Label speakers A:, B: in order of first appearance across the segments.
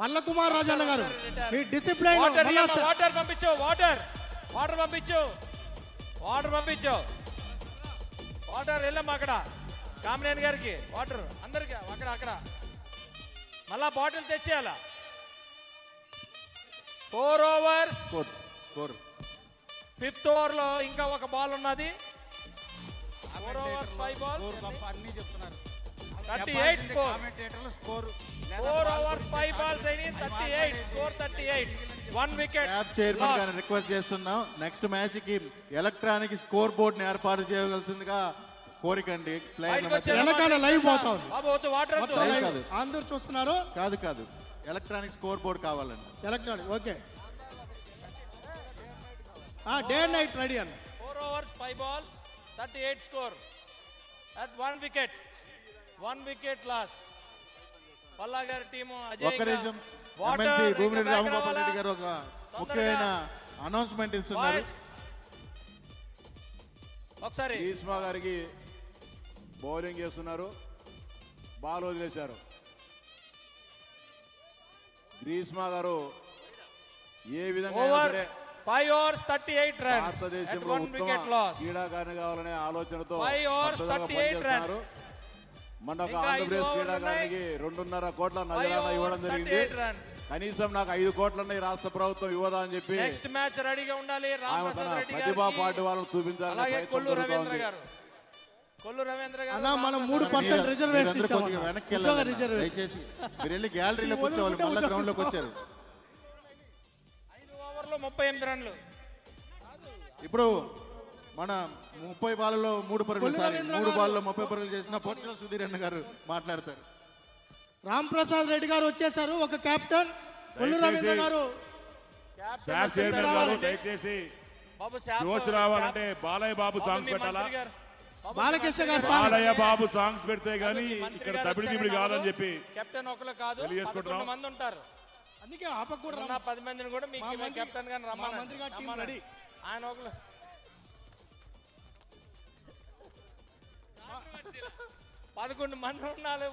A: అల్లకుమార్ రాజన్న గారు మీ discipline
B: water పంపించు, water పంపించు, వాటర్ వెళ్ళమ్మా అక్కడ కామినేని గారికి వాటర్ అందరికి అక్కడ మళ్ళా బాటిల్ తెచ్చేయాల. 4 overs 5th over లో ఇంకా ఒక బాల్ ఉన్నది. 4 overs 5 balls
A: అన్ని చెప్తున్నారు.
B: 38 స్కోర్. 4 overs 5 balls అయినాయి. 38 స్కోర్. 38 1 wicket.
C: క్యాబ్ చైర్మన్ గారిని రిక్వెస్ట్ చేస్తున్నాం, నెక్స్ట్ మ్యాచ్ కి ఎలక్ట్రానిక్ స్కోర్ బోర్డ్ ని ఏర్పాటు చేయవలసిందిగా కోరికండి.
A: వెనకాల లైవ్ పోతాం
C: అందరూ చూస్తున్నారు. కాదు ఎలక్ట్రానిక్ స్కోర్ బోర్డ్ కావాలండి.
A: Electronic okay. Day and night ready అన్న.
B: 4 overs 5 balls 38 score at 1 wicket. 1 wicket loss. Palla గారి టీము అజయ్
C: భూమిరెడ్డి రామగోపాల్ రెడ్డి గారు ఒక ముఖ్యమైన అనౌన్స్మెంట్ ఇస్తున్నారు.
B: ఒకసారి
D: గ్రీష్మా గారికి బౌలింగ్ చేస్తున్నారు, బాల్ వదిలేశారు. గ్రీష్మా గారు ఏ విధంగా
B: 5 overs 38 runs
D: భారతదేశంలో క్రీడాకారిణి కావాలనే ఆలోచనతో
B: 5 overs 38 runs.
D: మన ఆంధ్రప్రదేశ్ క్రీడాకారునికి 2.5 కోట్ల నజరానా ఇవ్వడం జరిగింది. కనీసం నాకు 5 కోట్లన్న రాష్ట్ర ప్రభుత్వం ఇవ్వదా అని చెప్పి
B: నెక్స్ట్ మ్యాచ్ రెడీగా ఉండాలి.
D: ప్రతిభా పార్టీ వాళ్ళని చూపించాలి.
B: కొల్లు రవీంద్ర గారు
A: మనం 3% రిజర్వేషన్
C: వెనక్కి దయచేసి మీరు వెళ్ళి గ్యాలరీలో కూర్చోవాలి. మళ్ళీ గ్రౌండ్ లోకి వచ్చారు.
B: 5 ఓవర్లో 38 రన్లు.
C: ఇప్పుడు మన 30 బాల్లో 3 పరుగులు 3 బాల్లో 30 పరుగులు చేసిన పొచ్చల సుధీర్ అన్న గారు మాట్లాడతారు.
A: రామ్ ప్రసాద్ రెడ్డి గారు వచ్చేసారు. ఒక కెప్టెన్ కొల్లు రవీంద్ర గారు
E: దయచేసి జోష్ రావాలంటే బాలయ్య బాబు సాంగ్స్ పెట్టాలా?
A: బాలకృష్ణ గారు
E: బాలయ్య బాబు సాంగ్స్ పెడితే గానీ ఇక్కడ దబిడి కాదని చెప్పి
B: కెప్టెన్ ఒకరు కాదు 11 మంది ఉంటారు.
A: అందుకే ఆపకూడదు.
B: 10 మందిని కూడా మీకు కెప్టెన్ గాని రమ్మనండి. ఆయన ఒకరు 11 మంది ఉండాలి.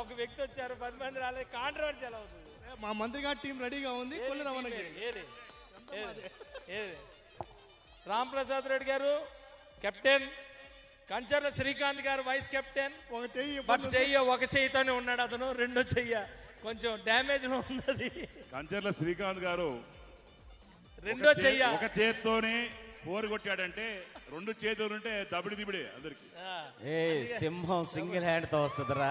B: ఒక వ్యక్తి వచ్చారు, 10 మంది రాలేదు. కాంట్రవర్సీ అవుతుంది.
A: మా మంత్రి గారి టీం రెడీగా ఉంది.
B: రామ్ ప్రసాద్ రెడ్డి గారు కెప్టెన్, కంచర్ల శ్రీకాంత్ గారు వైస్ కెప్టెన్. ఒక చెయ్యితోనే ఉన్నాడు అతను. రెండో చెయ్య కొంచెం డ్యామేజ్ లో ఉన్నది.
E: కంచర్ల శ్రీకాంత్ గారు
B: రెండో చెయ్య
E: ఒక చేత్తోనే 4 కొట్టాడంటే 2 చేతులు ఉంటే దబిడి అందరికి.
F: సింహం సింగిల్ హ్యాండ్ తో వస్తుందిరా.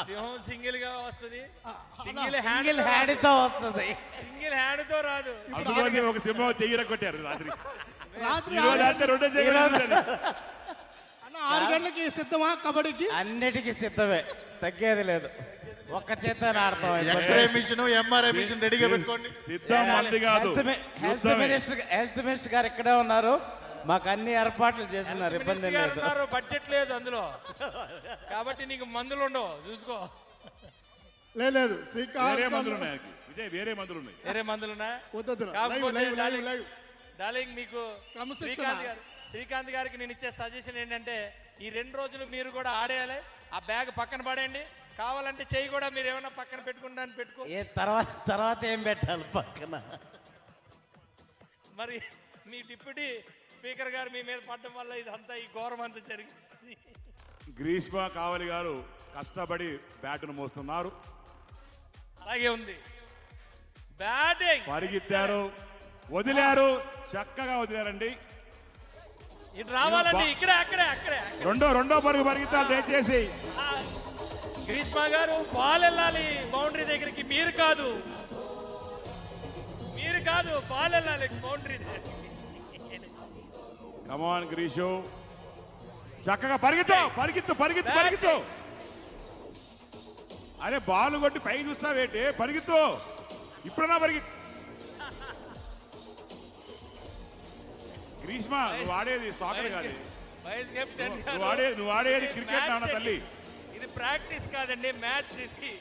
B: సింహం సింగిల్ గా వస్తుంది.
F: సింగిల్ హ్యాండ్ తో వస్తుంది.
B: సింగిల్ హ్యాండ్ తో రాదు.
E: అందులోనే ఒక సింహం చెయ్యిర కొట్టారు రాత్రి.
A: 6 గంటలకి సిద్ధమా కబడ్డీకి?
F: అన్నిటికీ సిద్ధమే, తగ్గేది లేదు. ఒక్క చేత ఆడతాం.
C: ఎంఆర్ఐ మిషన్ రెడీగా పెట్టుకోండి.
F: హెల్త్ మినిస్టర్ గారు ఇక్కడే ఉన్నారు. మాకు అన్ని ఏర్పాట్లు చేస్తున్నారు, ఇబ్బంది లేదు.
B: బడ్జెట్ లేదు అందులో కాబట్టి నీకు మందులు ఉండవు, చూసుకో.
A: లేదు
E: వేరే మందులు ఉన్నాయి.
B: డార్లింగ్ మీకు శ్రీకాంత్ గారికి నేను ఇచ్చే సజెషన్ ఏంటంటే ఈ 2 రోజులు మీరు కూడా ఆడేయాలి. ఆ బ్యాగ్ పక్కన పడేయండి. కావాలంటే చెయ్యి కూడా మీరు ఏమైనా పక్కన పెట్టుకుంటాను పెట్టుకో.
F: తర్వాత ఏం పెట్టాలి పక్కన?
B: మరి మీ డిప్యూటీ స్పీకర్ గారు మీ మీద పడడం వల్ల ఇదంతా ఈ ఘోరం అంతా జరిగింది.
E: గ్రీష్మా కావలి గారు కష్టపడి బ్యాట్ను మోస్తున్నారు.
B: అలాగే ఉంది. బ్యాటింగ్
E: పరిగెత్తారు, వదిలారు, చక్కగా వదిలారండి.
B: ఇటు రావాలండి. ఇక్కడే
E: రెండో పరుగు పరిగెత్తాలి దయచేసి.
B: గ్రీష్మా గారు బాల్ వెళ్ళాలి బౌండరీ దగ్గరికి. మీరు కాదు బాల్ వెళ్ళాలి బౌండరీ దగ్గరికి.
E: కమాన్ గ్రీషు, చక్కగా పరిగెత్తు. అరే బాల్ కొట్టి పైకి చూస్తావేంటి? పరిగెత్తు. ఇప్పుడన్నా పరిగెత్తు. గ్రీష్మా, నువ్వు ఆడేది సాకర్ కాదు, నువ్వు ఆడేది క్రికెట్ నాన్న తల్లి.
B: ఇది ప్రాక్టీస్ కాదండి, మ్యాచ్ ఇది.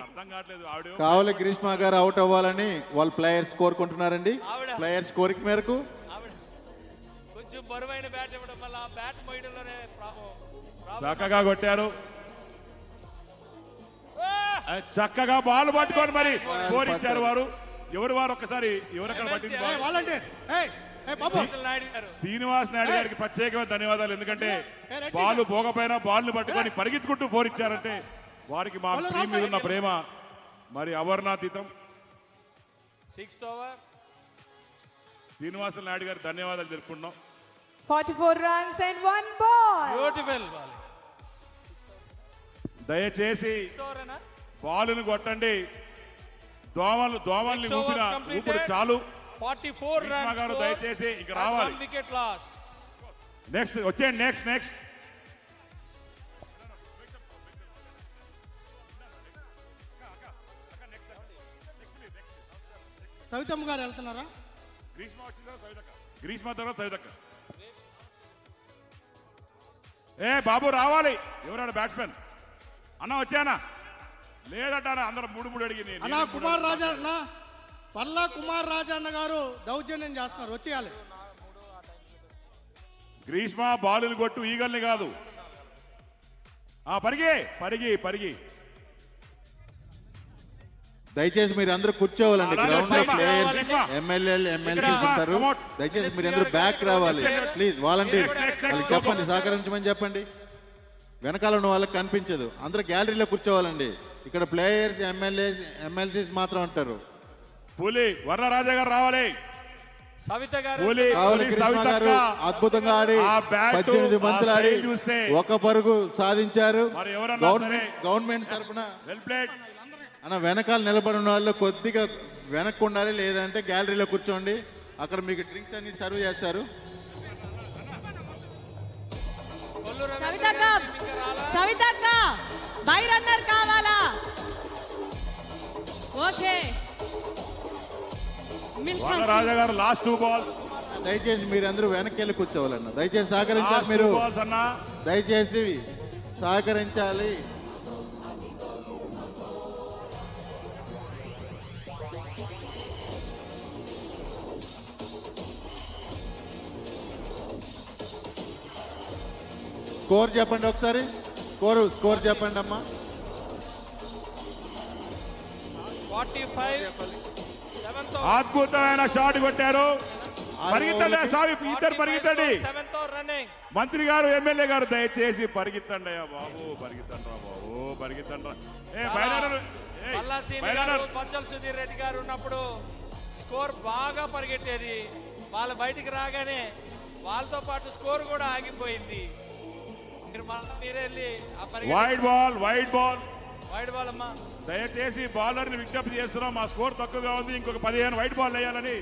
E: అర్థం కావట్లేదు.
C: కావాలి గ్రీష్మా గారు అవుట్ అవ్వాలని వాళ్ళ ప్లేయర్స్ కోరుకుంటున్నారండి. ప్లేయర్స్ కోరిక మేరకు
B: కొంచెం బరువైన బ్యాట్ ఇవ్వడం వల్ల బ్యాట్ మోయడంలోనే ప్రాబ్లం.
E: చక్కగా కొట్టారు. చక్కగా బాల్ పట్టుకొని మరి స్కోర్ ఇచ్చారు వారు. ఎవరు వారు ఒక్కసారి ఎవరక్కడ పట్టింది బాల్?
A: వాలంటీర్ బాబు
E: శ్రీనివాస్ నాయుడు గారికి ప్రత్యేకమైన ధన్యవాదాలు. ఎందుకంటే బాల్ పోకపోయినా బాల్ ని పట్టుకొని పరిగెత్తుకుంటూ ఫోర్ ఇచ్చారంటే వారికి మా టీం మీద ఉన్న ప్రేమ మరి అవర్ణాతీతం.
B: 6th over.
E: శ్రీనివాస నాయుడు గారికి ధన్యవాదాలు తెలుపుకుంటున్నాం.
G: 44 runs and 1 ball.
B: Beautiful ball.
E: దయచేసి
B: 6th over అన్న.
E: బాలును కొట్టండి. దోమల్ని
B: 6 overs
E: ఊపిన
B: completed.
E: ఊపిరి చాలు.
B: 44
E: భీష్మ
B: runs
E: గారు
B: score
E: దయచేసి ఇక
B: and
E: రావాలి.
B: 1 wicket loss.
E: నెక్స్ట్ వచ్చేయండి. నెక్స్ట్
A: సవితమ్మ గారు వెళ్తున్నారా?
E: గ్రీష్మ తర్వాత సవితక్క. ఏ బాబు రావాలి. ఎవరాడు బ్యాట్స్మెన్? అన్న వచ్చానా? లేదట అందరూ 3 అడిగి
A: అన్నా కుమార్ రాజా అన్న పల్లా కుమార్ రాజా అన్న గారు దౌర్జన్యం చేస్తున్నారు, వచ్చేయాలి.
E: గ్రీష్మ బాలుని కొట్టు, ఈగల్ని కాదు. పరిగి
C: దయచేసి మీరు అందరూ కూర్చోవాలండి.
E: అలాగే
C: గ్రౌండ్ లో
E: వచ్చేయమ్మా.
C: ప్లేయర్స్ ఎమ్మెల్యేలు ఎమ్మెల్సీస్ ఉంటారు. దయచేసి మీరు అందరూ బ్యాక్ రావాలి ప్లీజ్. వాలంటీర్ వాళ్ళకి చెప్పండి, సహకరించమని చెప్పండి. వెనకాల ఉన్న వాళ్ళకి కనిపించదు. అందరూ గ్యాలరీలో కూర్చోవాలండి. ఇక్కడ ప్లేయర్స్ ఎమ్మెల్సీస్ మాత్రం ఉంటారు.
E: పులి వర్ణరాజా గారు రావాలి.
B: సవిత గారు
C: కావాలి. కృష్ణ గారు అద్భుతంగా ఆడి 18 బంతులు ఆడి ఒక పరుగు సాధించారు. గవర్నమెంట్ తరఫున అన్న వెనకాల నిలబడి ఉన్న వాళ్ళు కొద్దిగా వెనక్కు ఉండాలి, లేదంటే గ్యాలరీలో కూర్చోండి. అక్కడ మీకు డ్రింక్స్ అన్ని సర్వ్ చేస్తారు.
G: సవితక్క బై రన్నర్ కావాలా? ఓకే
E: రాజా గారు లాస్ట్ 2 balls.
C: దయచేసి మీరందరూ వెనక్కి వెళ్ళి కూర్చోవాలన్న. దయచేసి సహకరించాలి. మీరు దయచేసి సహకరించాలి. స్కోర్ చెప్పండి ఒకసారి. స్కోర్ చెప్పండి అమ్మా.
B: 45.
E: అద్భుతమైన షాట్ కొట్టారు. పరిగెత్తండి స్వామి, ఇద్దరు పరిగెత్తండి.
B: 7th over running.
E: మంత్రి గారు ఎమ్మెల్యే గారు దయచేసి పరిగెత్తండి అయ్యా బాబు, పరిగెత్తండి.
B: పంచల్ సుధీర్ రెడ్డి గారు ఉన్నప్పుడు స్కోర్ బాగా పరిగెట్టేది. వాళ్ళు బయటికి రాగానే వాళ్ళతో పాటు స్కోర్ కూడా ఆగిపోయింది. మీరే వెళ్ళి
E: వైడ్ బాల్
B: అమ్మా.
E: దయచేసి బౌలర్ ని విజ్ఞప్తి చేస్తున్నాం. మా స్కోర్ తక్కువగా ఉంది, ఇంకొక 15 వైడ్ బాల్ వేయాలని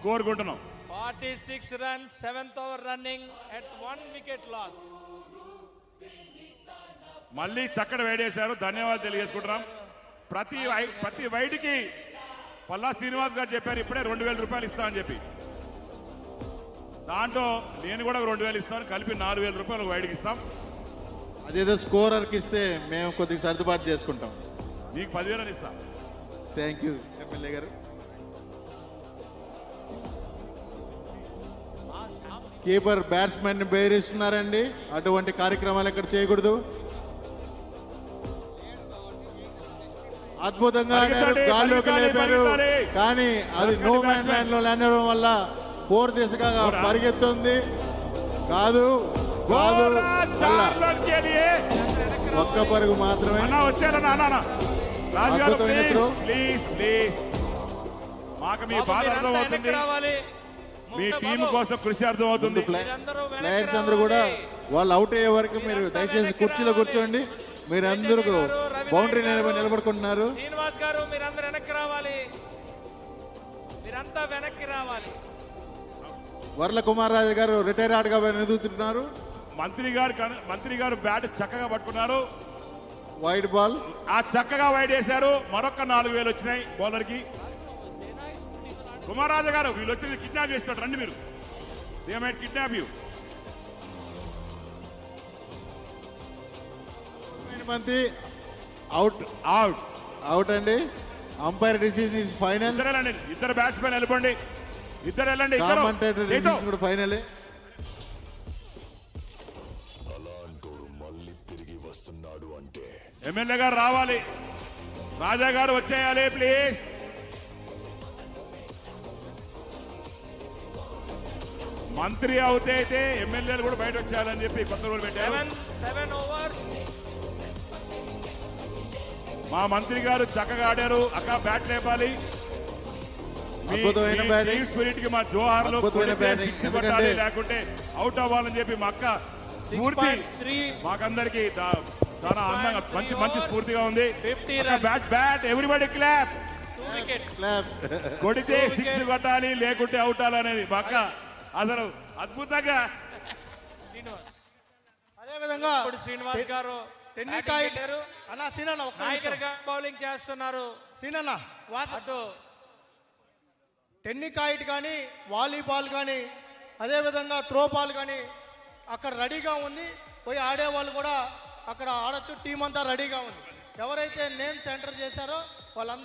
E: కోరుకుంటున్నాం.
B: 46 runs, 7th over running at 1 wicket loss.
E: మళ్ళీ చక్కటి వేడేశారు. ధన్యవాదాలు తెలియజేసుకుంటున్నాం. ప్రతి వైడ్కి పల్లా శ్రీనివాస్ గారు చెప్పారు ఇప్పుడే 2000 రూపాయలు ఇస్తా అని చెప్పి. దాంట్లో నేను కూడా 2000 ఇస్తాను, కలిపి 4000 రూపాయలు వైడ్కి ఇస్తాం.
C: అదేదో స్కోరర్కి ఇస్తే మేము కొద్దిగా సర్దుబాటు చేసుకుంటాం.
E: నీకు 10,000 ఇస్తాం.
C: థ్యాంక్ యూ ఎమ్మెల్యే గారు. కీపర్ బ్యాట్స్మెన్ ని బెదిరిస్తున్నారండి. అటువంటి కార్యక్రమాలు ఎక్కడ చేయకూడదు. అద్భుతంగా ఆడారు, గాల్లోకి లేపారు, కానీ అది నో మ్యాన్ ల్యాండ్ లో ల్యాండ్ అవడం వల్ల 4 దిశగా పరిగెత్తుంది. కాదు ఒక్క పరుగు మాత్రమే. అద్భుతమైన త్రో.
E: మాకు మీ బాధ అర్థం అవుతుంది, మీ టీం కోసం కృషి అర్థం అవుతుంది.
C: ప్లేయర్స్ అందరూ కూడా వాళ్ళు అవుట్ అయ్యే వరకు మీరు దయచేసి కుర్చీలో కూర్చోండి. మీరందరూ బౌండరీ నిలబడుకుంటున్నారు.
B: శ్రీనివాస్ గారు మీరందరూ మీరంతా వెనక్కి రావాలి.
C: వర్ల కుమార్ రాజు గారు రిటైర్ గా ఎదుగుతున్నారు.
E: మంత్రి గారు బ్యాట్ చక్కగా పట్టుకున్నారు.
C: వైడ్ బాల్
E: చక్కగా వైడ్ వేశారు. మరొక 4000 వచ్చినాయి బౌలర్ కి. కుమార్ రాజా గారు వీళ్ళు వచ్చి కిడ్నాప్ చేస్తారు, రండి మీరు. They might kidnap you.
C: Out అండి. Umpire decision is final.
E: ఇద్దరు బ్యాట్స్మెన్ వెళ్ళిపోండి. ఇద్దరు వెళ్ళండి.
C: కూడా ఫైనల్.
E: ఎమ్మెల్యే గారు రావాలి, రాజా గారు వచ్చేయాలి ప్లీజ్. మంత్రి అవుతే అయితే ఎమ్మెల్యేలు కూడా బయట వచ్చేయాలని చెప్పి కొత్త రూల్ పెట్టారు.
B: 7 overs.
E: మా మంత్రి గారు చక్కగా ఆడారు. అక్క బ్యాట్ లేపాలి.
C: అద్భుతమైన బ్యాటింగ్,
E: స్పిరిట్ కి మా జోహార్లు సిక్స్ కొట్టాలి, లేకుంటే అవుట్ అవ్వాలని చెప్పి మా అక్క స్ఫూర్తి
B: 6.3.
E: మాకందరికి చాలా అందంగా మంచి స్ఫూర్తిగా ఉంది.
B: 50 runs.
E: Bat everybody clap.
B: 2 wickets.
E: కొడితే సిక్స్ కొట్టాలి, లేకుంటే అవుట్ అవ్వాలనేది మా అక్క అసలు అద్భుతంగా.
A: అదే విధంగా
B: ఇప్పుడు శ్రీనివాస్ గారు
A: టెన్నికాయ అన్న సీనన్న
B: నాయకర్ గారు బౌలింగ్ చేస్తున్నారు.
A: సీనన్న
B: అటు
A: టెన్నికాయిట్ కానీ వాలీబాల్ కానీ అదేవిధంగా త్రో బాల్ కానీ అక్కడ రెడీగా ఉంది. పోయి ఆడేవాళ్ళు కూడా అక్కడ ఆడొచ్చు. టీం అంతా రెడీగా ఉంది. ఎవరైతే నేమ్స్ ఎంటర్ చేశారో వాళ్ళందరూ